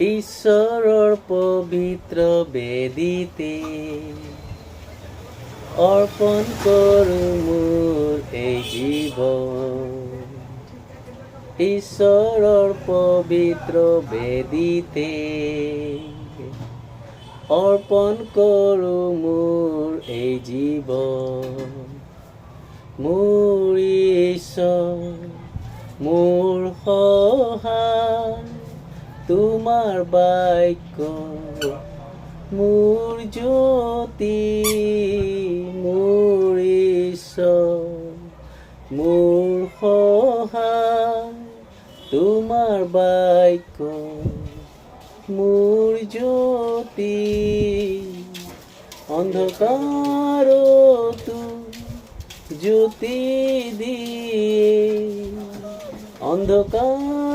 ঈশ্বৰৰ পবিত্ৰ বেদীতে অৰ্পণ কৰোঁ মোৰ এই জীৱন। ঈশ্বৰৰ পবিত্ৰ বেদীতে অৰ্পণ কৰোঁ মোৰ এই জীৱন। মোৰ ঈশ্বৰ, মোৰ সহায়, তোমাৰ বাক্য মোৰ জ্যোতি। মোৰ ঈশ্বৰ, মোৰ সহায়, তোমাৰ বাক্য মোৰ জ্যোতি। অন্ধকাৰতো জ্যোতি দিয়ে, অন্ধকাৰ